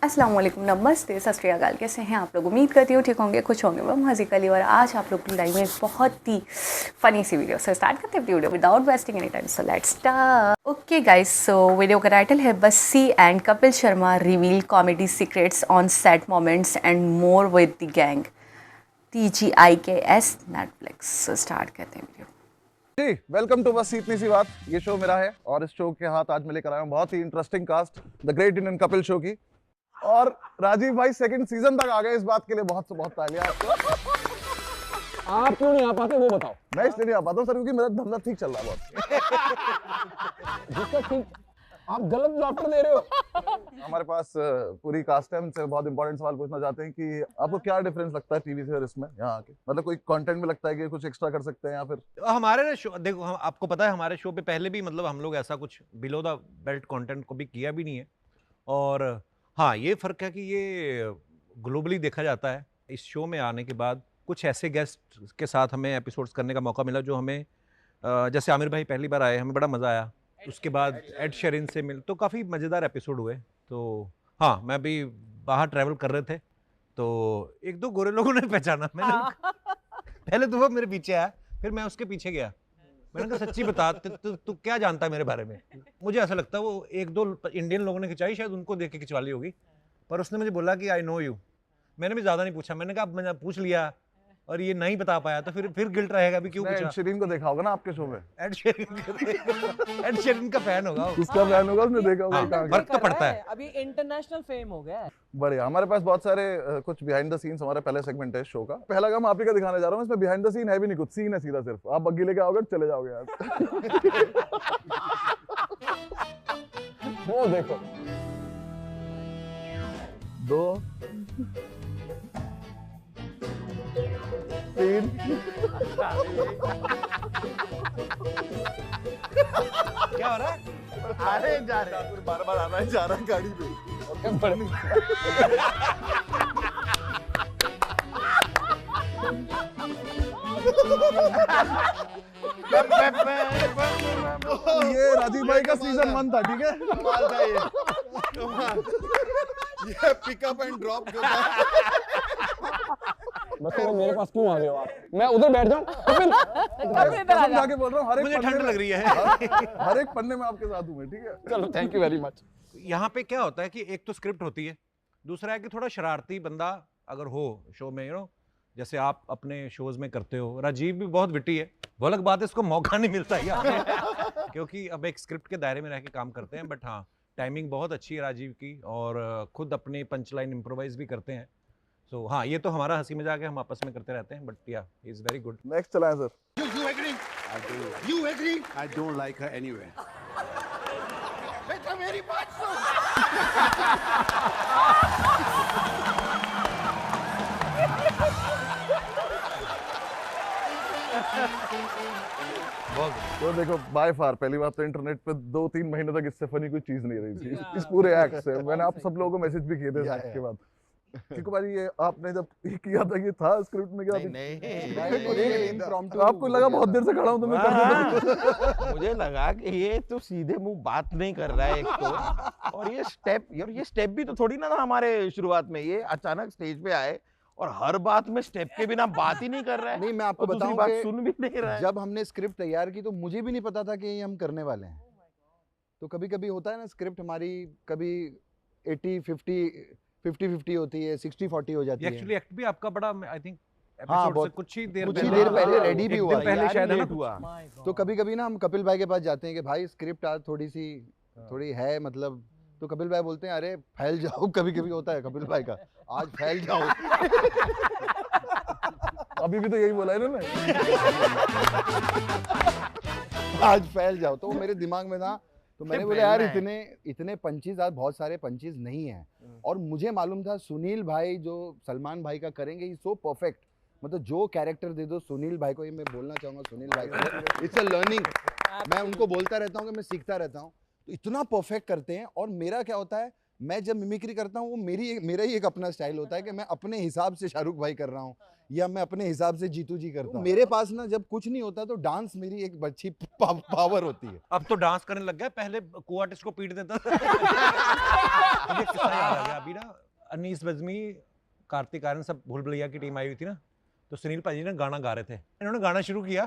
अस्सलाम वालेकुम, नमस्ते, सत श्री अकाल। कैसे हैं आप लोग? उम्मीद करती हूँ ठीक होंगे, खुश होंगे, वो मज़िकली। और आज आप लोग की लाइव में एक बहुत ही फ़नी सी वीडियो से स्टार्ट करते हैं video without wasting any time. So let's start. Okay guys, so video का टाइटल है Bassi and Kapil Sharma reveal comedy secrets on set moments and more with the gang, TGIKS Netflix. So start करते हैं video. Ji welcome to बस इतनी सी बात। ये show मेरा है और इस शो के हाथ आज मैं लेकर आया हूँ बहुत ही interesting cast, the great Indian Kapil show की। और राजीव भाई सेकंड सीजन तक आ गए, इस बात के लिए बहुत तालियां आपको। आप क्यों नहीं आ पाते वो बताओ। मैं इसलिए नहीं आ पाता हूँ सर क्योंकि मेरा धंधा ठीक चल रहा है बहुत। जिसका ठीक आप गलत डॉक्टर दे रहे हो। हमारे पास पूरी कास्ट है, उनसे बहुत इंपॉर्टेंट सवाल पूछना चाहते हैं कि आपको क्या डिफरेंस लगता है टीवी से और इसमें यहाँ आके? मतलब कोई कंटेंट में लगता है कि कुछ एक्स्ट्रा कर सकते हैं या फिर हमारे शो देखो, हम आपको पता है हमारे शो पे पहले भी मतलब हम लोग ऐसा कुछ बिलो द बेल्ट कंटेंट को भी किया भी नहीं है। और हाँ, ये फ़र्क है कि ये ग्लोबली देखा जाता है। इस शो में आने के बाद कुछ ऐसे गेस्ट के साथ हमें एपिसोड्स करने का मौका मिला जो हमें जैसे आमिर भाई पहली बार आए, हमें बड़ा मज़ा आया। उसके बाद एड शेरिन से मिल तो काफ़ी मज़ेदार एपिसोड हुए। तो हाँ, मैं भी बाहर ट्रैवल कर रहे थे तो एक दो गोरे लोगों ने पहचाना। मैंने पहले तो वो मेरे पीछे आया, फिर मैं उसके पीछे गया। मैंने कहा सच्ची बता, तू क्या जानता है मेरे बारे में? मुझे ऐसा लगता है वो एक दो इंडियन लोगों ने खिंचाई, शायद उनको देख के खिंचवा ली होगी, पर उसने मुझे बोला कि आई नो यू। मैंने भी ज़्यादा नहीं पूछा, मैंने कहा अब मैंने पूछ लिया और ये नहीं बता पाया तो फिर गिल्ट रहेगा भी क्यों एड पूछा। शेरिन को देखा होगा ना आपके शो में? एड शेरिन का फैन होगा वो। किसका फैन होगा उसने देखा होगा? हाँ, कहाँ फर्क तो पड़ता है। अभी इंटरनेशनल फेम हो गया है। बढ़िया। हमारे पास बहुत सारे कुछ बिहाइंड द सीन्स, हमारा पहले सेगमेंट है शो का। पहला काम आप ही का दिखाने जा रहा हूँ, इसमें बिहाइंड द सीन है भी नहीं, कुछ सीन है सीधा, सिर्फ आप बग्गी लेके आओगे चले जाओगे यार। वो देखो 2 3 क्या हो रहा है? अरे जा रहे बार आना है, जा रहा है गाड़ी पे। ये राजीव भाई का सीजन 1 था, ठीक है? कमाल था ये, कमाल। ये पिकअप एंड ड्रॉप जो था। बस वो मेरे पास क्यों आ गए हो आप? मैं उधर बैठ जाऊं? कपिल कसम खा के बोल रहा हूँ, हर एक मुझे पन्ने ठंड में- लग रही है। हर एक पन्ने में आपके साथ हूँ मैं, ठीक है? चलो थैंक यू वेरी मच। यहाँ पे क्या होता है कि एक तो स्क्रिप्ट होती है, दूसरा है कि थोड़ा शरारती बंदा अगर हो शो में, जैसे आप अपने शोज में करते हो। राजीव भी बहुत विटी है, वो अलग बात है, इसको मौका नहीं मिलता यार क्योंकि अब एक स्क्रिप्ट के दायरे में रह के काम करते हैं। बट हाँ, टाइमिंग बहुत अच्छी है राजीव की और खुद अपने पंच लाइन इम्प्रोवाइज भी करते हैं। सो हाँ, ये तो हमारा हंसी मजाक है, हम आपस में करते रहते हैं। बट या he is very good. Next चलाएं sir. You agree? You agree? I don't like her anyway. बेटा मेरी बात सुन। तो देखो, बाय फार पहली बात तो इंटरनेट पे 2-3 महीने तक इससे फनी कोई चीज नहीं रही थी इस पूरे एक्ट से। मैंने आप सब लोगों को मैसेज भी किए थे इस एक्ट के बाद। क्योंकि भाई ये आपने जब ये किया था, ये था स्क्रिप्ट में क्या? आपको लगा बहुत देर से खड़ा हूं तो मैं कर मुझे लगा कि ये तो सीधे मुंह बात नहीं कर रहा है एक तो, और ये स्टेप भी तो थोड़ी ना था हमारे शुरुआत में। ये अचानक स्टेज पे आए और हर बात में स्टेप के बिना बात ही नहीं कर रहा है। नहीं, मैं आपको और दूसरी बताऊं बात कि सुन भी नहीं रहा है। जब हमने स्क्रिप्ट तैयार की तो मुझे भी नहीं पता था कि ये हम करने वाले हैं। तो कभी कभी होता है ना, स्क्रिप्ट हमारी कभी 50-50 होती है, 60-40 हो जाती है। एक्चुअली एक्ट भी आपका बड़ा, आई थिंक हाँ, एपिसोड से बहुत- कुछ ही देर कुछ ही देर पहले हाँ, रेडी भी एक हुआ दिन पहले यार, शायद है ना लेट हुआ। तो कभी कभी ना हम कपिल भाई के पास जाते हैं कि भाई स्क्रिप्ट आज थोड़ी है, मतलब। तो कपिल भाई बोलते हैं अरे फैल जाओ। कभी कभी होता है कपिल भाई का, आज फैल जाओ। अभी भी तो यही बोला है इन्होंने। आज फैल जाओ। तो वो मेरे दिमाग में था, तो मैंने बोला यार इतने पंचीज, आज बहुत सारे पंचीज नहीं है। और मुझे मालूम था सुनील भाई जो सलमान भाई का करेंगे, ही सो परफेक्ट। मतलब जो कैरेक्टर दे दो सुनील भाई को, ये मैं बोलना चाहूंगा सुनील भाई को, इट्स अ लर्निंग। मैं उनको बोलता रहता हूँ कि मैं सीखता रहता हूँ। तो इतना परफेक्ट करते हैं। और मेरा क्या होता है, मैं जब मिमिक्री करता हूँ वो मेरा ही एक अपना स्टाइल होता है कि मैं अपने हिसाब से शाहरुख भाई कर रहा हूँ या मैं अपने हिसाब से जीतू जी करता हूँ। मेरे पास ना जब कुछ नहीं होता तो डांस मेरी एक अच्छी पावर होती है। अब तो डांस करने लग गया, पहले को आर्टिस्ट को पीट देता था। मुझे किस्सा याद आ गया अभी ना, अनीस बज़मी, कार्तिक आर्यन सब भूल भुलैया की टीम आई हुई थी ना, तो सुनील पाजी ने गाना गा रहे थे, इन्होंने गाना शुरू किया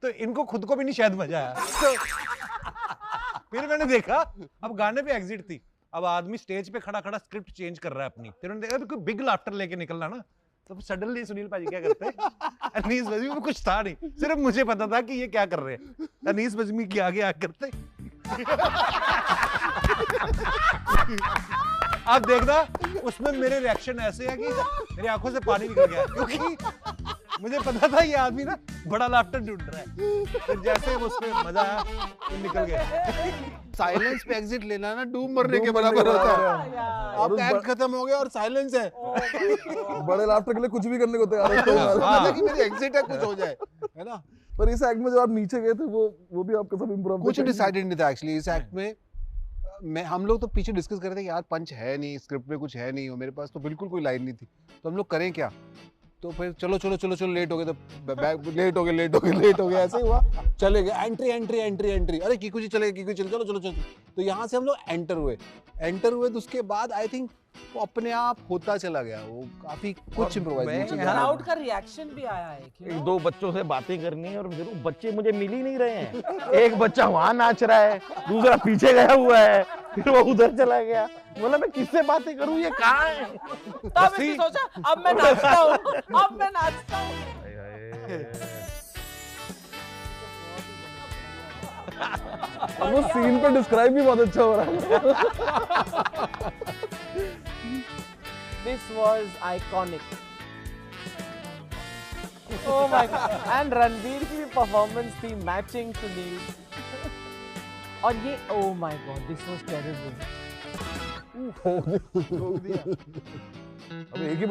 तो इनको खुद को भी नहीं शायद मजा आया। तो फिर मैंने देखा अब गाने पे एग्जिट थी, अब आदमी स्टेज पे खड़ा खड़ा स्क्रिप्ट चेंज कर रहा है अपनी, फिर उन्होंने देखा कोई बिग लाफ्टर लेके निकलना ना, तो सडनली सुनील पाजी क्या करते हैं, अनीस बज़मी में कुछ था नहीं, सिर्फ मुझे पता था कि ये क्या कर रहे हैं, अनीस बज़मी के आगे आ करते आप देखना उसमें मेरे रिएक्शन ऐसे है कि मेरी आंखों से पानी निकल गया, क्योंकि मुझे पता था ये आदमी ना बड़ा लाफ्टर ढूंढ रहा है, फिर जैसे उसमें मजा आया वो निकल गया। साइलेंस पे एग्जिट लेना ना डूब मरने के बराबर होता है। अब एक्ट खत्म हो गया और साइलेंस है, बड़े लाफ्टर के लिए कुछ भी करने को तैयार होते हैं। मतलब कि मेरी एग्जिट है, कुछ हो जाए, है ना। पर इस एक्ट में जब आप नीचे गए थे वो भी आपका सब इम्प्रोव कुछ डिसाइडेड नहीं था एक्चुअली इस एक्ट में। हम लोग तो पीछे डिस्कस कर रहे थे यार पंच है नहीं, स्क्रिप्ट में कुछ है नहीं, और मेरे पास तो बिल्कुल कोई लाइन नहीं थी, तो हम लोग करें क्या। तो फिर चलो लेट हो गए, तो लेट हो गए ऐसे ही हुआ, चले गए एंट्री, अरे कीकू जी चले, चलो, तो यहाँ से हम लोग एंटर हुए तो उसके बाद आई थिंक वो अपने आप होता चला गया, वो काफी कुछ इम्प्रोवाइजेशन। क्राउड का रिएक्शन भी आया है कि एक दो बच्चों से बातें करनी है और फिर वो बच्चे मुझे मिल ही नहीं रहे हैं। एक बच्चा वहां नाच रहा है, दूसरा पीछे गया हुआ है, फिर वो उधर चला गया, बोला मैं किससे बातें करूं, ये कहाँ है। तब इसने सोचा अब मैं नाचता हूँ। अब वो सीन पे डिस्क्राइब भी बहुत अच्छा हो रहा है। This was iconic. Oh my god! And Ranveer की भी परफॉर्मेंस थी मैचिंग सुनील, और ये oh my god, this was terrible. अब एक ही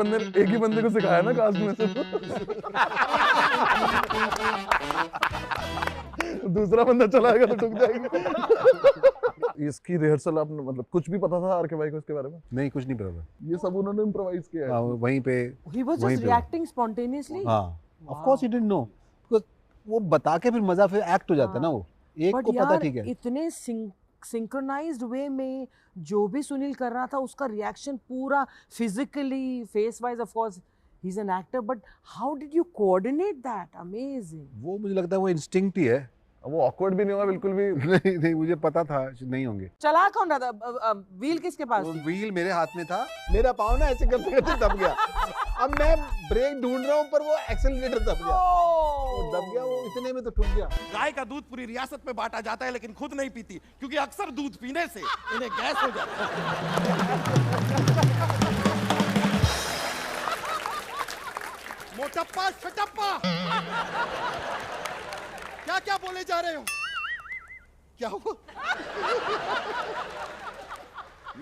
बंदे को सिखाया ना कास्ट में से, तो दूसरा बंदा चलाएगा तो ठुक जाएगा। इसकी रिहर्सल आपने मतलब कुछ भी पता था आरके भाई को इसके बारे में? नहीं, कुछ नहीं पता, ये सब उन्होंने इम्प्रोवाइज किया है। वहीं पे He was just reacting spontaneously. Of course he didn't know, because वो बता के फिर मजा फिर एक्ट हो जाता है ना, वो एक But को पता यार, ठीक है। इतने सिंक्रोनाइज्ड वे में जो भी सुनील कर रहा था उसका रिएक्शन पूरा physically, face wise, of course he is an actor, but how did you coordinate that? Amazing. वो मुझे लगता है वो इंस्टिंक्ट ही है। वो ऑकवर्ड भी नहीं हुआ बिल्कुल भी। नहीं, मुझे पता था नहीं होंगे। चला कौन रहा था? व्हील किसके पास? व्हील मेरे हाथ में था, मेरा पाँव ना ऐसे करते करते दब गया। अब मैं ब्रेक ढूंढ रहा हूँ पर वो एक्सेलरेटर दब गया, वो दब गया, वो इतने में तो ठुक गया। गाय का दूध पूरी रियासत में बांटा जाता है लेकिन खुद नहीं पीती, क्योंकि अक्सर दूध पीने से इन्हें गैस हो जाता है। मोटप्पा छटप्पा, क्या क्या बोले जा रहे हो? क्या हुआ?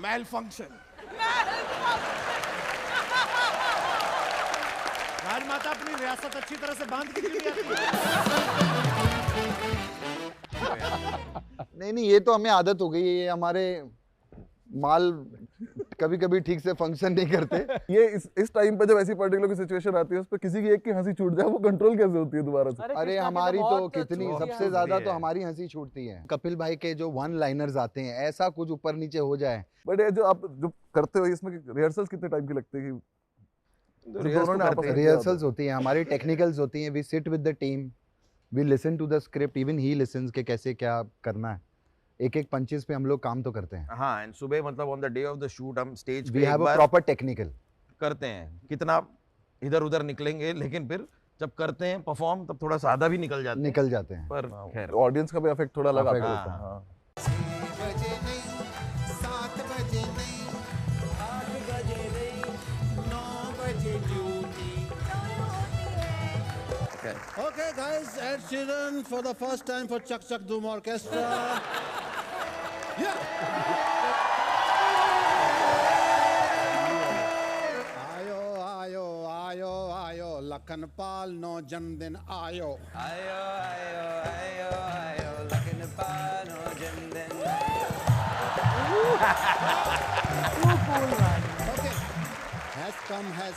Mail function. राजमाता अपनी रियासत अच्छी तरह से बांध के क्यों नहीं आती? नहीं, ये तो हमें आदत हो गई है, ये हमारे माल कभी कभी ठीक से फंक्शन नहीं करते। ये इस टाइम पे जब ऐसी पर्टिकुलर सिचुएशन आती है उस पे किसी की एक की हंसी छूट जाए, वो कंट्रोल कैसे होती है दोबारा से? अरे हमारी तो कितनी, सबसे ज्यादा तो हमारी हंसी छूटती है। कपिल भाई के जो वन लाइनर्स आते हैं, ऐसा कुछ ऊपर नीचे हो जाए। बट ये जो आप जो करते हो इसमें रिहर्सल्स कितने टाइम की लगती है? रिहर्सल्स होती हैं हमारी, टेक्निकल्स होती हैं, we sit with the team, we listen to the script, even he listens के कैसे क्या करना है। एक पंचेस पे हम लोग काम तो करते हैं। हाँ, एंड सुबह मतलब on the day of the shoot हम स्टेज पे we have a proper technical करते हैं, कितना इधर उधर निकलेंगे, लेकिन फिर जब करते हैं परफॉर्म तब थोड़ा सादा भी निकल जाते हैं। पर खैर ऑडियंस का भी इफेक्ट थोड़ा लगा हाँ, होता है। हाँ। Okay, guys, Ed Sheeran for the first time for Chak Chak Doom Orchestra. Yeah. आयो आयो आयो आयो लखनपाल नो जन्मदिन आयो। आयो आयो आयो आयो लखनपाल नो जन्मदिन। Okay. Has has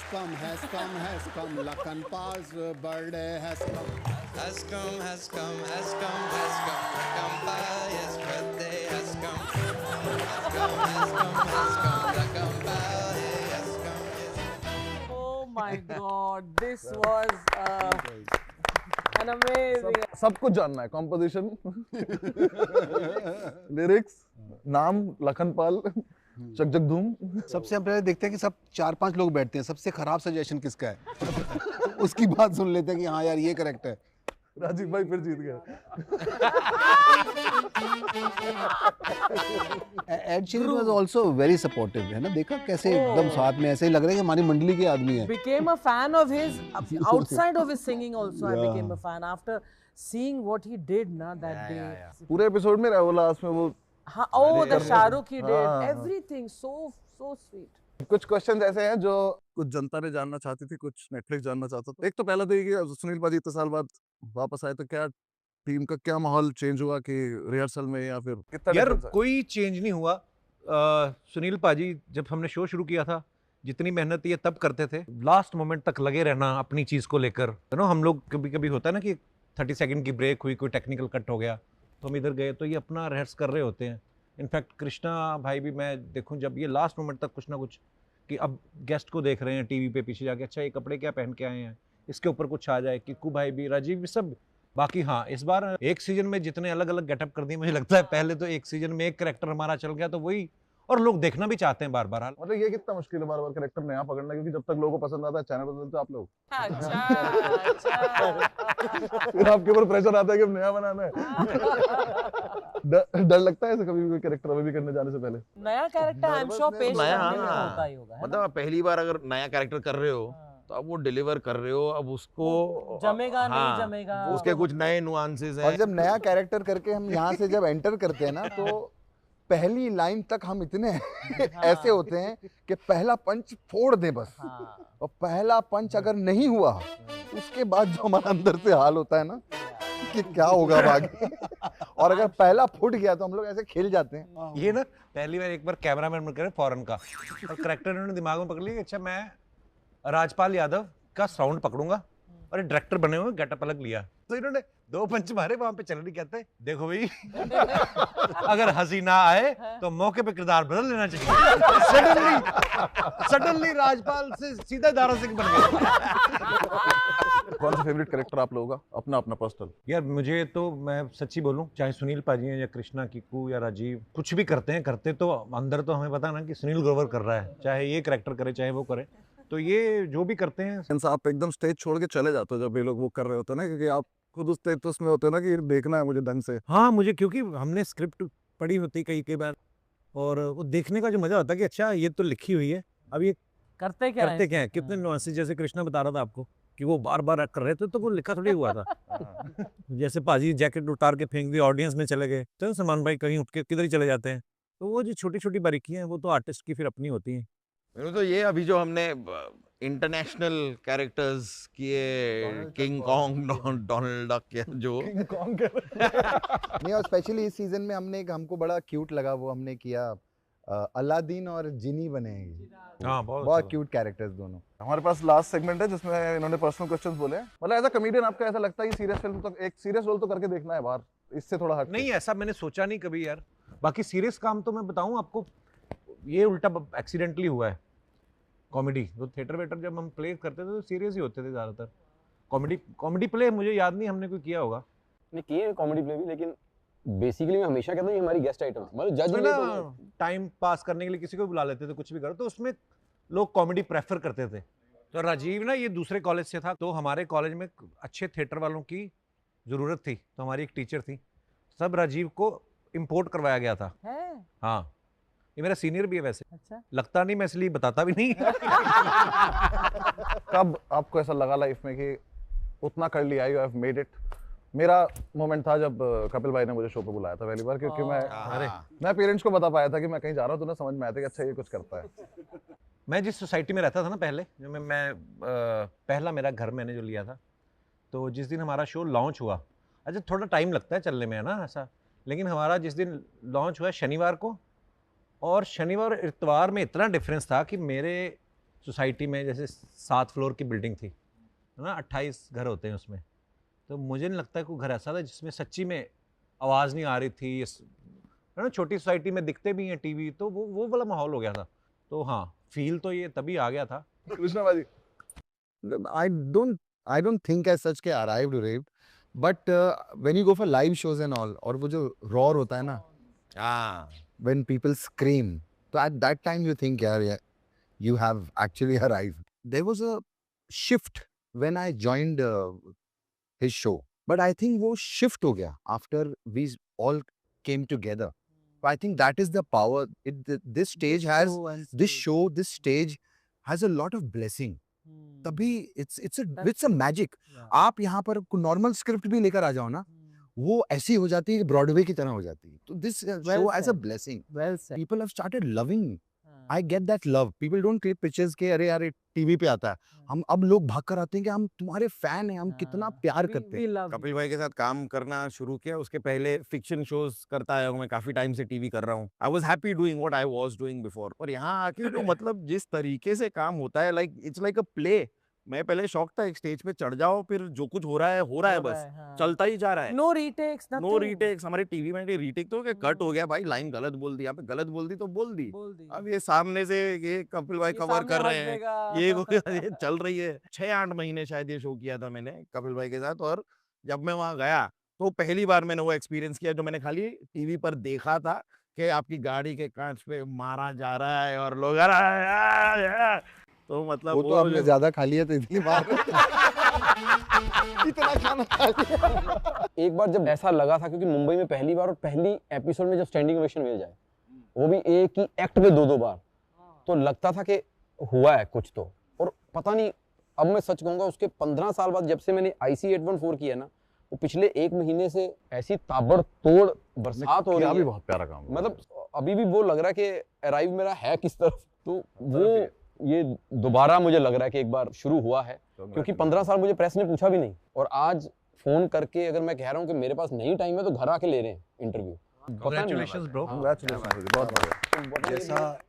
come. Lakan Pal's birthday has come. Has come, has come, has come, has come. Lakambal, his birthday has come. Has come, has come, has come. Lakambal, has come. Oh my God, this was an amazing. सब कुछ जानना है, composition, lyrics, नाम लखन पाल, चक जग धूम। सबसे हम पहले देखते हैं कि सब 4-5 लोग बैठते हैं, सबसे खराब सजेशन किसका है उसकी बात सुन लेते हैं कि हाँ यार ये करेक्ट है। राजीव भाई फिर जीत गए। Ed Sheeran was also very supportive, है ना, देखा कैसे एकदम साथ में ऐसे ही लग रहा है कि हमारी मंडली के आदमी है। Became a fan of his outside of his singing also. I became a fan after seeing what he did na that day. पूरे एपिसोड में रहा वो लास्ट में वो। हाँ, oh the Shahrukh he did everything so sweet. कुछ questions ऐसे हैं जो कुछ जनता ने जानना चाहती थी, कुछ नेटफ्लिक्स जानना चाहता था। एक तो पहला तो ये कि सुनील पाजी इतने साल बाद वापस आए तो क्या टीम का क्या माहौल चेंज हुआ कि रिहर्सल में या फिर कितना यार difference है? कोई चेंज नहीं हुआ। सुनील पाजी जब हमने शो शुरू किया था जितनी मेहनत ये तब करते थे, लास्ट मोमेंट तक लगे रहना अपनी चीज़ को लेकर। हम लोग कभी कभी होता है ना कि 30 सेकंड की ब्रेक हुई, कोई टेक्निकल कट हो गया तो हम इधर गए तो ये अपना रिहर्स कर रहे होते हैं। इनफैक्ट कृष्णा भाई भी मैं देखूं जब ये लास्ट मोमेंट तक कुछ ना कुछ कि अब गेस्ट को देख रहे हैं टीवी पे पीछे जाके, अच्छा ये कपड़े क्या पहन के आए हैं, इसके ऊपर कुछ आ जाए। किक्कू भाई भी, राजीव भी, सब। बाकी हाँ, इस बार एक सीजन में जितने अलग अलग गेटअप कर दिए, मुझे लगता है पहले तो एक सीजन में एक कैरेक्टर हमारा चल गया तो वही, और लोग देखना भी चाहते हैं बार बार। मतलब ये कितना मुश्किल है बार बार कैरेक्टर नया पकड़ना, क्योंकि जब तक लोगों को पसंद आता है चैनल बदलते आप लोग। फिर आपके ऊपर प्रेशर आता है कि नया बनाना है। डर लगता है ऐसे कभी कोई कैरेक्टर अभी भी करने जाने से पहले? नया कैरेक्टर आई एम श्योर पेश नया, करने में होता ही होगा, है ना? मतलब पहली बार अगर नया कैरेक्टर कर रहे हो तो अब वो डिलीवर कर रहे हो, अब उसको जमेगा हाँ, नहीं जमेगा, उसके कुछ नए नुआंसेस हैं। और जब नया कैरेक्टर करके हम यहाँ से जब एंटर करते हैं ना तो पहली लाइन तक हम इतने ऐसे होते हैं कि पहला पंच फोड़ दे बस। और पहला पंच अगर नहीं हुआ उसके बाद जो हमारा अंदर से हाल होता है ना कि क्या होगा आगे। और अगर पहला फूट गया तो हम लोग ऐसे खेल जाते हैं। ये ना पहली बार एक बार कैमरामैन बन कर फॉरेन का, और करेक्टर इन्होंने दिमाग में पकड़ लिया कि अच्छा मैं राजपाल यादव का साउंड पकड़ूंगा, और ये डायरेक्टर बने हुए गेटअप अलग लिया, तो इन्होंने 2 पंच मारे। वहां पे चलनी कहते देखो भाई अगर हंसी ना आए तो मौके पे किरदार बदल लेना चाहिए। सडनली राजपाल से सीधा दारा सिंह बन गए। कौन सा फेवरेट कैरेक्टर आप लोगों का अपना अपना पर्सनल? यार मुझे तो, मैं सच्ची बोलूं, चाहे सुनील पाजी हैं या कृष्णा, किक्कू या राजीव, कुछ भी करते तो अंदर तो हमें पता ना कि सुनील ग्रोवर कर रहा है, चाहे ये कैरेक्टर करे चाहे वो करे, तो ये जो भी करते हैं। आप एकदम स्टेज छोड़ के चले जाते हो जब ये लोग वो कर रहे होते हैं ना, क्योंकि आप खुद उस स्टेटस में होते हैं ना कि देखना है मुझे ढंग से। हाँ, मुझे क्योंकि हमने स्क्रिप्ट पढ़ी होती कई बार, और वो देखने का जो मजा होता है कि अच्छा ये तो लिखी हुई है, अब ये करते क्या है, कितने नुआंसेस, जैसे कृष्णा बता रहा था आपको कि वो बार बार कर रहे थे तो वो लिखा थोड़ी हुआ था। जैसे पाजी जैकेट उतार के फेंक दी, ऑडियंस में चले गए, तो सलमान भाई कहीं उठ के किधर ही चले जाते हैं। तो वो जो छोटी छोटी बारीकियां हैं वो तो आर्टिस्ट की फिर अपनी होती हैं। मेरे तो ये अभी जो हमने इंटरनेशनल कैरेक्टर्स किए, किंग कॉन्ग, डोनाल्ड डक के जो नहीं, और स्पेशली इस सीजन में हमको बड़ा क्यूट लगा वो हमने किया, अलादीन और जिनी बने। हाँ, बहुत क्यूट कैरेक्टर्स दोनों। हमारे पास लास्ट सेगमेंट है जिसमें इन्होंने पर्सनल क्वेश्चंस बोले हैं। मतलब एज अ कॉमेडियन आपका ऐसा लगता है कि सीरियस फिल्म तो एक सीरियस रोल तो करके देखना है बाहर, इससे थोड़ा हट नहीं, ऐसा मैंने सोचा नहीं कभी यार। बाकी सीरियस काम तो मैं बताऊं आपको, ये उल्टा एक्सीडेंटली हुआ है। कॉमेडी तो थिएटर वेटर जब हम प्ले करते थे तो सीरियस ही होते थे ज़्यादातर। कॉमेडी प्ले मुझे याद नहीं हमने कोई किया होगा। नहीं किए कॉमेडी प्ले भी, लेकिन बेसिकली मैं हमेशा कहता हूँ ये हमारी गेस्ट आइटम, मतलब जज नहीं, टाइम पास करने के लिए किसी को बुला लेते थे, कुछ भी करो, तो उसमें लोग कॉमेडी प्रेफर करते थे। तो राजीव ना ये दूसरे कॉलेज से था, तो हमारे कॉलेज में अच्छे थिएटर वालों की ज़रूरत थी, तो हमारी एक टीचर थी, सब राजीव को इम्पोर्ट करवाया गया था। हाँ, ये मेरा सीनियर भी है वैसे। अच्छा, लगता नहीं, मैं इसलिए बताता भी नहीं। कब आपको ऐसा लगा लाइफ में कि उतना कर लिया, यू हैव मेड इट? मेरा मोमेंट था जब कपिल भाई ने मुझे शो पे बुलाया था पहली बार, क्योंकि मैं पेरेंट्स को बता पाया था कि मैं कहीं जा रहा हूँ, तो उन्हें समझ में आया था कि अच्छा ये कुछ करता है। मैं जिस सोसाइटी में रहता था ना पहले, जो मैं पहला मेरा घर मैंने जो लिया था, तो जिस दिन हमारा शो लॉन्च हुआ, अच्छा थोड़ा टाइम लगता है चलने में, है ना ऐसा, लेकिन हमारा जिस दिन लॉन्च हुआ शनिवार को, और शनिवार इतवार में इतना डिफरेंस था कि मेरे सोसाइटी में जैसे 7 फ्लोर की बिल्डिंग थी, है ना, 28 घर होते हैं उसमें, तो मुझे नहीं लगता कोई घर ऐसा था जिसमें सच्ची में आवाज़ नहीं आ रही थी, है ना, छोटी सोसाइटी में दिखते भी हैं टीवी, तो वो वाला माहौल हो गया था। तो हाँ, फील तो ये तभी आ गया था। कृष्णा भाई, I don't think as such के arrived raped, but when you go for live shows and all, और वो जो roar होता है ना, when people scream, so at that time you think yeah, you have actually arrived. There was a shift when I joined his show, but I think वो shift हो गया after we all came together. So I think that is the power. This stage has this stage has a lot of blessing. तभी it's a magic. आप यहाँ पर normal script भी लेकर आ जाओ ना, वो ऐसी हो जाती है, ब्रॉडवे की तरह हो जाती है. तो this show as a blessing. People have started loving. I get that love. People don't click pictures के अरे यार टीवी पे आता है. हम अब लोग भाग कर आते हैं कि हम तुम्हारे फैन हैं, हम कितना प्यार करते हैं. कपिल भाई के साथ काम करना शुरू किया, उसके पहले फिक्शन शोज करता आया हूँ मैं, काफी टाइम से टीवी कर रहा हूँ. I was happy doing what I was doing before. और यहाँ आके तो मतलब जिस तरीके से काम होता है, like it's like a play. मैं पहले शौक था एक स्टेज पे चढ़ जाओ, फिर जो कुछ हो रहा है बस चलता ही जा रहा है. No retakes. हमारे टीवी में रीटेक तो कट हो गया भाई, लाइन गलत बोल दी, यहाँ पे गलत बोल दी तो बोल दी. अब ये सामने से ये कपिल भाई कवर कर रहे हैं, ये चल रही है. 6-8 महीने शायद ये शो किया था मैंने कपिल भाई के साथ. और जब मैं वहाँ गया तो पहली बार मैंने वो एक्सपीरियंस किया जो मैंने खाली टीवी पर देखा था, कि आपकी गाड़ी के कांच पे मारा जा रहा है और लोग तो मतलब वो तो आपने ज्यादा खा लिया तो इतनी बार इतना खाना खा लिया. एक बार जब ऐसा लगा था, क्योंकि मुंबई में पहली बार और पहली एपिसोड में जब स्टैंडिंग ओवेशन मिल जाए, वो भी एक ही एक्ट पे 2-2 बार, तो लगता था कि हुआ है कुछ तो. और पता नहीं, अब मैं सच कहूंगा, उसके 15 साल बाद जब से मैंने IC 814 किया ना, वो पिछले 1 महीने से ऐसी ताबड़तोड़ बरसात हो रही है. भी बहुत प्यारा काम है. मतलब अभी भी वो लग रहा है कि अराइव मेरा है किस तरफ. तो वो ये दोबारा मुझे लग रहा है कि एक बार शुरू हुआ है, क्योंकि 15 साल मुझे प्रेस ने पूछा भी नहीं, और आज फोन करके अगर मैं कह रहा हूँ कि मेरे पास नहीं टाइम है, तो घर आके ले रहे हैं इंटरव्यू. Congratulations bro. कांग्रेचुलेशंस, बहुत बढ़िया. जैसा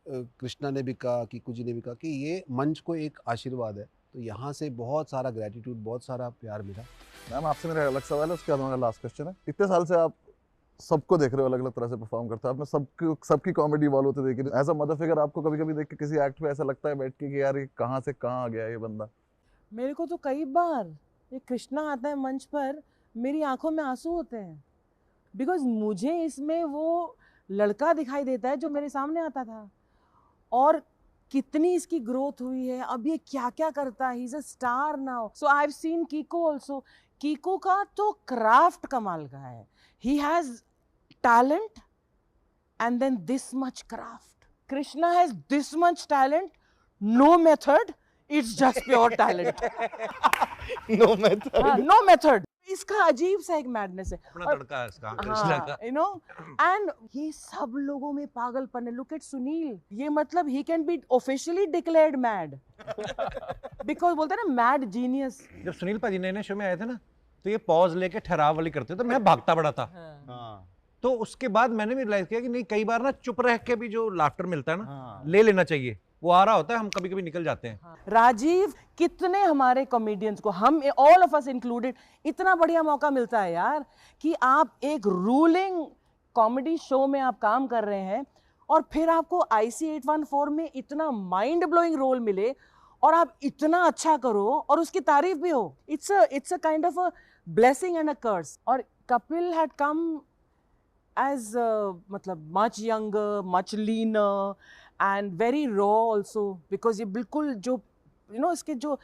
कृष्णा ने भी कहा, कीकू जी ने भी कहा कि ये मंच को एक आशीर्वाद है, तो यहाँ से बहुत सारा ग्रेटिट्यूड, बहुत सारा प्यार मिला. मैम, आपसे मेरा अलग सवाल है, उसके बाद हमारा लास्ट क्वेश्चन है. इतने साल से आप सबको देख रहे हो, अलग अलग तरह से परफॉर्म करते हो, आपने सबकी कॉमेडी इवॉल्व होते देखी. एज अ मदर फिगर आपको कभी कभी देख के किसी एक्ट पे ऐसा लगता है बैठ के कि यार ये कहाँ से कहाँ आ गया ये बंदा? मेरे को तो कई बार ये कृष्णा आता है मंच पर, मेरी आंखों में आंसू होते हैं, बिकॉज मुझे इसमें वो लड़का दिखाई देता है जो मेरे सामने आता था, और कितनी इसकी ग्रोथ हुई है, अब ये क्या क्या करता है. He is a star now. So I have seen कीको also. कीको का तो क्राफ्ट कमाल का है. He has talent and then this much craft. Krishna has this much talent, no method, it's just pure talent. No method. No method. इसका अजीब सा एक madness है, अपना तड़का है इसका कृष्णा का. you know, and ये सब लोगों में पागलपन है. Look at सुनील, ये मतलब he can be officially declared mad because बोलते हैं ना mad genius. जब सुनील पाजी नए शो में आए थे ना, तो ये पॉज लेके ठहराव वाली करते, तो मैं भागता बड़ा था. तो उसके बाद मैंने भी रियलाइज किया कि नहीं, कई बार ना चुप रह के भी जो लाफ्टर मिलता है ना, ले लेना चाहिए. वो आ रहा होता है, हम कभी कभी निकल जाते हैं. राजीव, कितने हमारे कॉमेडियंस को, हम ऑल ऑफ अस इंक्लूडेड, इतना बढ़िया मौका मिलता है यार कि आप एक रूलिंग कॉमेडी शो में आप काम कर रहे हैं, और फिर आपको IC 814 में इतना माइंड ब्लोइंग रोल मिले, और आप इतना अच्छा करो और उसकी तारीफ भी हो. It's a kind of a blessing and a curse. और कपिल हैड कम as मतलब much younger, much leaner and very raw also, because ये बिल्कुल जो इसके जो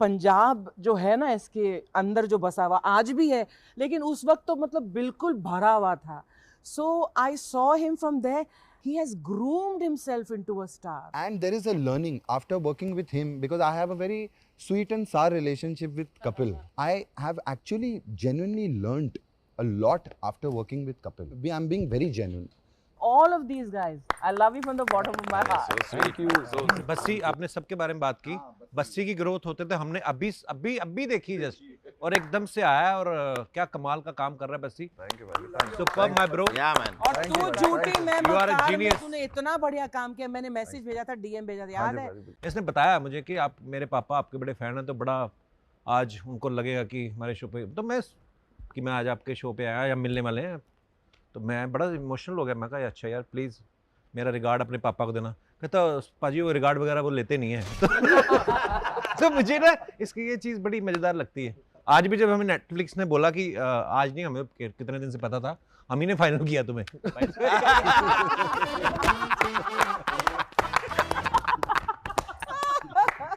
पंजाब जो है ना, इसके अंदर जो बसा हुआ आज भी है, लेकिन उस वक्त तो मतलब बिल्कुल भरा हुआ था. So I saw him from there. He has groomed himself into a star. And there is a learning after working with him, because I have a very sweet and sour relationship with Kapil. I have actually genuinely learned a lot after working with Kapil. I'm being very genuine. All of these guys, I love you from the bottom of my heart. Thank you. Bassi, आपने सबके बारे में बात की. बस्सी की growth होते थे, हमने अभी देखी जस्ट, और एकदम से आया और क्या कमाल का काम कर रहा है बस्सी। थैंक यू भाई, सुपर माय ब्रो। या मैन। और तू झूठी, मैं You are a मक्कार में, genius. तूने इतना बढ़िया काम किया। मैंने मैसेज भेजा था, डीएम भेजा था, याद है? इसने बताया मुझे कि आप मेरे पापा आपके बड़े फैन हैं, तो बड़ा आज उनको लगेगा कि हमारे शो पे, तो मैं आज आपके शो पे आया या मिलने वाले हैं, तो मैं बड़ा इमोशनल हो गया। मैं कहा अच्छा यार प्लीज़ मेरा रिगार्ड अपने पापा को देना। कहता पाजी वो रिगार्ड वगैरह वो लेते नहीं है। तो मुझे ना इसकी ये चीज़ बड़ी मज़ेदार लगती है। आज भी जब हमें नेटफ्लिक्स ने बोला कि आज नहीं, हमें कितने दिन से पता था, हम ही ने फाइनल किया तुम्हें।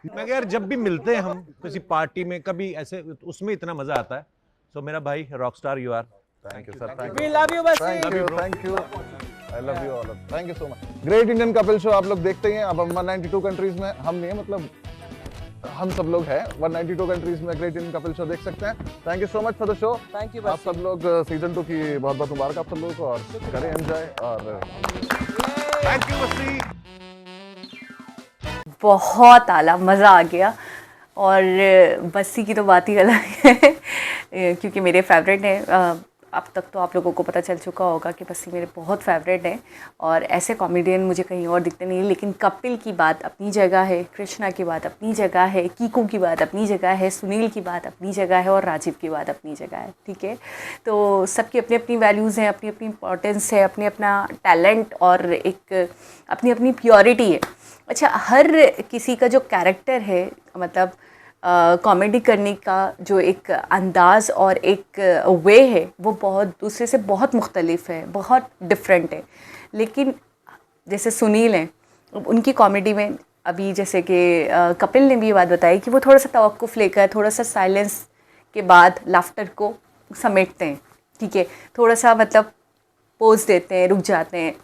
मैं कहा यार जब भी मिलते हैं हम किसी पार्टी में कभी ऐसे, उसमें इतना मजा आता है। सो मेरा भाई rockstar you are. Thank you sir, thank We love you, Bassi. Thank you, I love you all, thank you so much. Great Indian Kapil show आप लोग देखते ही हैं। अब हम 192 कंट्रीज में, हम नहीं है मतलब हम सब लोग हैं 192 कंट्रीज में ग्रेट इंडियन कपिल शो देख सकते हैं। Thank you so much for the show. Thank you आप सब लोग सीजन 2 की बहुत बहुत मुबारक आप सब लोगों को, और करें एंजॉय। और थैंक यू बस्सी। बहुत आला, मज़ा आ गया। और बस्सी की तो बात ही अलग है क्योंकि मेरे फेवरेट हैं। अब तक तो आप लोगों को पता चल चुका होगा कि बस्सी मेरे बहुत फेवरेट हैं और ऐसे कॉमेडियन मुझे कहीं और दिखते नहीं। लेकिन कपिल की बात अपनी जगह है, कृष्णा की बात अपनी जगह है, कीकू की बात अपनी जगह है, सुनील की बात अपनी जगह है और राजीव की बात अपनी जगह है। ठीक है, तो सबकी अपनी अपनी वैल्यूज़ हैं, अपनी अपनी इंपॉर्टेंस है, अपने अपना टैलेंट और एक अपनी अपनी प्योरिटी है। अच्छा, हर किसी का जो कैरेक्टर है, मतलब कॉमेडी करने का जो एक अंदाज़ और एक वे है, वो बहुत दूसरे से बहुत मुख्तलिफ है, बहुत डिफरेंट है। लेकिन जैसे सुनील हैं, उनकी कॉमेडी में अभी जैसे कि कपिल ने भी ये बात बताई कि वो थोड़ा सा तवक्कुफ़ लेकर, थोड़ा सा साइलेंस के बाद लाफ्टर को समेटते हैं। ठीक है, थोड़ा सा मतलब पोज देते हैं, रुक जाते हैं।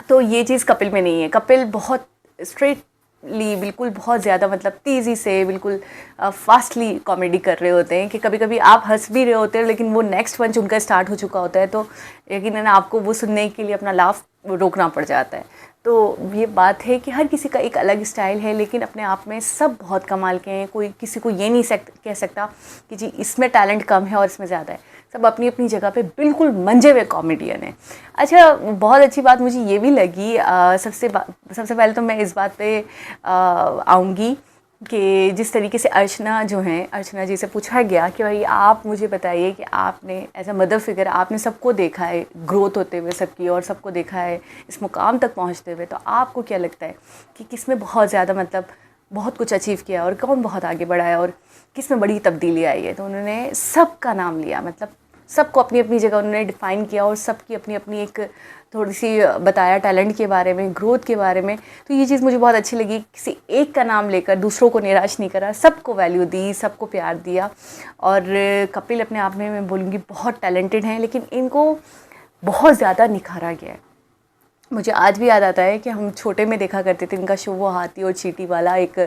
तो ये चीज़ कपिल में नहीं है। कपिल बहुत स्ट्रेटली, बिल्कुल बहुत ज़्यादा मतलब तेज़ी से, बिल्कुल फास्टली कॉमेडी कर रहे होते हैं कि कभी कभी आप हंस भी रहे होते हैं लेकिन वो नेक्स्ट पंच उनका स्टार्ट हो चुका होता है, तो यकीनन आपको वो सुनने के लिए अपना लाफ रोकना पड़ जाता है। तो ये बात है कि हर किसी का एक अलग स्टाइल है, लेकिन अपने आप में सब बहुत कमाल के हैं। कोई किसी को ये नहीं कह सकता कि जी इसमें टैलेंट कम है और इसमें ज़्यादा है। सब अपनी अपनी जगह पे बिल्कुल मंजे हुए कॉमेडियन हैं। अच्छा, बहुत अच्छी बात मुझे ये भी लगी, सबसे पहले तो मैं इस बात पे आऊँगी कि जिस तरीके से अर्चना जो हैं, अर्चना जी से पूछा गया कि भाई आप मुझे बताइए कि आपने एज अ मदर फिगर आपने सबको देखा है ग्रोथ होते हुए सबकी, और सबको देखा है इस मुकाम तक पहुंचते हुए, तो आपको क्या लगता है कि किस में बहुत ज़्यादा मतलब बहुत कुछ अचीव किया और कौन बहुत आगे बढ़ा है और किस में बड़ी तब्दीली आई है? तो उन्होंने सबका नाम लिया, मतलब सबको अपनी अपनी जगह उन्होंने डिफ़ाइन किया और सबकी अपनी अपनी एक थोड़ी सी बताया टैलेंट के बारे में, ग्रोथ के बारे में। तो ये चीज़ मुझे बहुत अच्छी लगी, किसी एक का नाम लेकर दूसरों को निराश नहीं करा, सबको वैल्यू दी, सबको प्यार दिया। और कपिल अपने आप में मैं बोलूँगी बहुत टैलेंटेड हैं, लेकिन इनको बहुत ज़्यादा निखारा गया है। मुझे आज भी याद आता है कि हम छोटे में देखा करते थे इनका शो, वो हाथी और चींटी वाला एक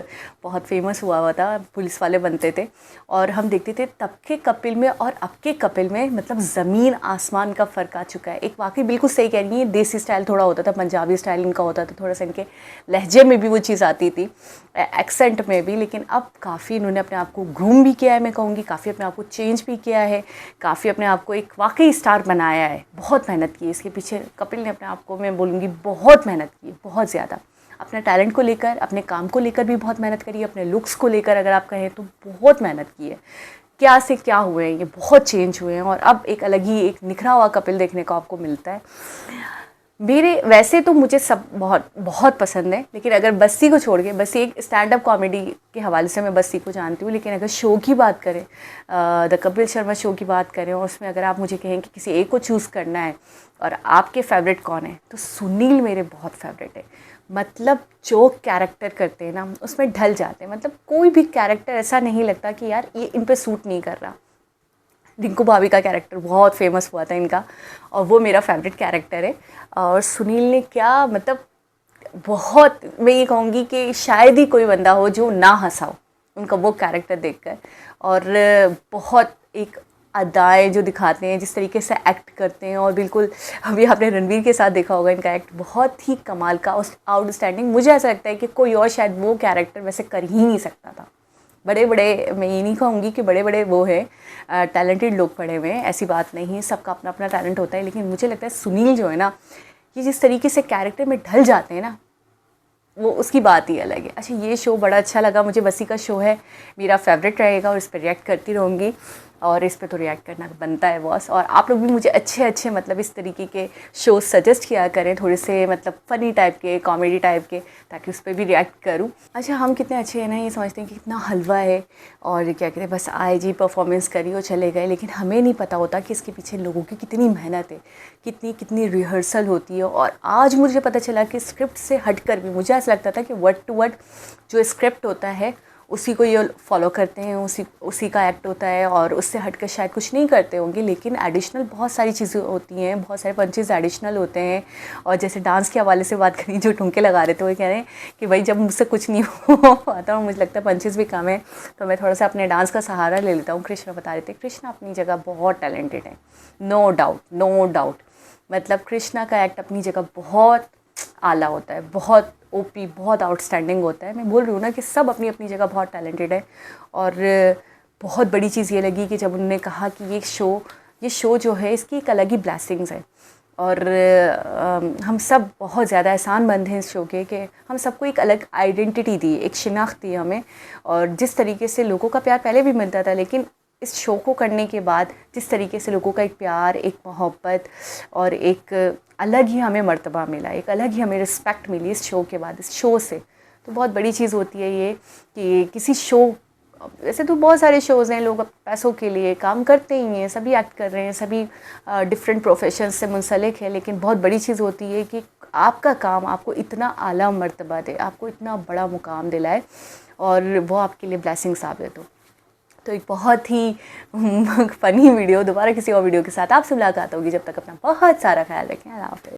बहुत फेमस हुआ था, पुलिस वाले बनते थे और हम देखते थे। तब के कपिल में और अब के कपिल में मतलब ज़मीन आसमान का फ़र्क आ चुका है। एक वाकई बिल्कुल सही कह रही है, देसी स्टाइल थोड़ा होता था, पंजाबी स्टाइल इनका होता था, थोड़ा सा इनके लहजे में भी वो चीज़ आती थी, एक्सेंट में भी। लेकिन अब काफ़ी इन्होंने अपने आप को ग्रूम भी किया है, मैं कहूँगी काफ़ी अपने आप को चेंज भी किया है, काफ़ी अपने आप को एक वाकई स्टार बनाया है। बहुत मेहनत की इसके पीछे कपिल ने, अपने आप को मैं बोलूँगी बहुत मेहनत की, बहुत ज़्यादा। अपने टैलेंट को लेकर, अपने काम को लेकर भी बहुत मेहनत करी है, अपने लुक्स को लेकर अगर आप कहें तो बहुत मेहनत की है। क्या से क्या हुए हैं, ये बहुत चेंज हुए हैं और अब एक अलग ही एक निखरा हुआ कपिल देखने को आपको मिलता है। मेरे वैसे तो मुझे सब बहुत बहुत पसंद है, लेकिन अगर बस्सी को छोड़ के, बस्सी एक स्टैंड अप कॉमेडी के हवाले से मैं बस्सी को जानती हूँ, लेकिन अगर शो की बात करें, द कपिल शर्मा शो की बात करें और उसमें अगर आप मुझे कहें कि किसी एक को चूज़ करना है और आपके फेवरेट कौन है, तो सुनील मेरे बहुत फेवरेट है। मतलब जो कैरेक्टर करते हैं ना उसमें ढल जाते हैं, मतलब कोई भी कैरेक्टर ऐसा नहीं लगता कि यार ये इन पे सूट नहीं कर रहा। रिंकू भाभी का कैरेक्टर बहुत फेमस हुआ था इनका और वो मेरा फेवरेट कैरेक्टर है। और सुनील ने क्या मतलब बहुत, मैं ये कहूँगी कि शायद ही कोई बंदा हो जो ना हंसा हो उनका वो कैरेक्टर देखकर। और बहुत एक अदाएँ जो दिखाते हैं, जिस तरीके से एक्ट करते हैं, और बिल्कुल अभी आपने रणवीर के साथ देखा होगा इनका एक्ट बहुत ही कमाल का, आउटस्टैंडिंग। मुझे ऐसा लगता है कि कोई और शायद वो कैरेक्टर वैसे कर ही नहीं सकता था, बड़े बड़े, मैं ये नहीं कहूँगी कि बड़े बड़े वो हैं टैलेंटेड लोग पढ़े हुए हैं, ऐसी बात नहीं है, सबका अपना अपना टैलेंट होता है, लेकिन मुझे लगता है सुनील जो है ना, ये जिस तरीके से कैरेक्टर में ढल जाते हैं ना, वो उसकी बात ही अलग है। अच्छा, ये शो बड़ा अच्छा लगा मुझे, वसी का शो है, मेरा फेवरेट रहेगा और इस पर रिएक्ट करती रहूँगी, और इस पे तो रिएक्ट करना बनता है बॉस। और आप लोग भी मुझे अच्छे अच्छे मतलब इस तरीके के शो सजेस्ट किया करें, थोड़े से मतलब फ़नी टाइप के, कॉमेडी टाइप के, ताकि उस पर भी रिएक्ट करूं। अच्छा, हम कितने अच्छे हैं ना, ये समझते हैं कि कितना हलवा है और क्या कहते हैं, बस आए जी परफॉर्मेंस करी और चले गए, लेकिन हमें नहीं पता होता कि इसके पीछे लोगों की कितनी मेहनत है, कितनी कितनी रिहर्सल होती है। और आज मुझे पता चला कि स्क्रिप्ट से हट कर भी मुझे ऐसा लगता था कि वर्ड टू वर्ड जो स्क्रिप्ट होता है उसी को ये फॉलो करते हैं, उसी का एक्ट होता है, और उससे हटकर शायद कुछ नहीं करते होंगे, लेकिन एडिशनल बहुत सारी चीज़ें होती हैं, बहुत सारे पंचेस एडिशनल होते हैं। और जैसे डांस के हवाले से बात करी, जो ठुमके लगा रहे थे, वो कह रहे हैं कि भाई जब मुझसे कुछ नहीं हो पाता और मुझे लगता है पंचेस भी कम है, तो मैं थोड़ा सा अपने डांस का सहारा ले लेता हूँ। कृष्णा बता रहे थे, कृष्णा अपनी जगह बहुत टैलेंटेड है, नो डाउट, नो डाउट। मतलब कृष्णा का एक्ट अपनी जगह बहुत आला होता है, बहुत ओपी, बहुत आउटस्टैंडिंग होता है। मैं बोल रही हूँ ना कि सब अपनी अपनी जगह बहुत टैलेंटेड है। और बहुत बड़ी चीज़ ये लगी कि जब उन्होंने कहा कि ये शो जो है, इसकी एक अलग ही ब्लेसिंग्स है, और हम सब बहुत ज़्यादा एहसानमंद हैं इस शो के, कि हम सबको एक अलग आइडेंटिटी दी, एक शिनाख्त दी हमें। और जिस तरीके से लोगों का प्यार पहले भी मिलता था, लेकिन इस शो को करने के बाद जिस तरीके से लोगों का एक प्यार, एक मोहब्बत और एक अलग ही हमें मर्तबा मिला, एक अलग ही हमें रिस्पेक्ट मिली इस शो के बाद, इस शो से, तो बहुत बड़ी चीज़ होती है ये कि किसी शो, वैसे तो बहुत सारे शोज़ हैं, लोग पैसों के लिए काम करते ही हैं, सभी एक्ट कर रहे हैं, सभी डिफरेंट प्रोफेशन से मुंसलिक है, लेकिन बहुत बड़ी चीज़ होती है कि आपका काम आपको इतना आला मर्तबा दे, आपको इतना बड़ा मुकाम दिलाए, और वो आपके लिए ब्लेसिंग साबित हो। तो एक बहुत ही फ़नी वीडियो, दोबारा किसी और वीडियो के साथ आपसे मुलाकात होगी। जब तक अपना बहुत सारा ख्याल रखें। अल्लाह हाफ़िज़।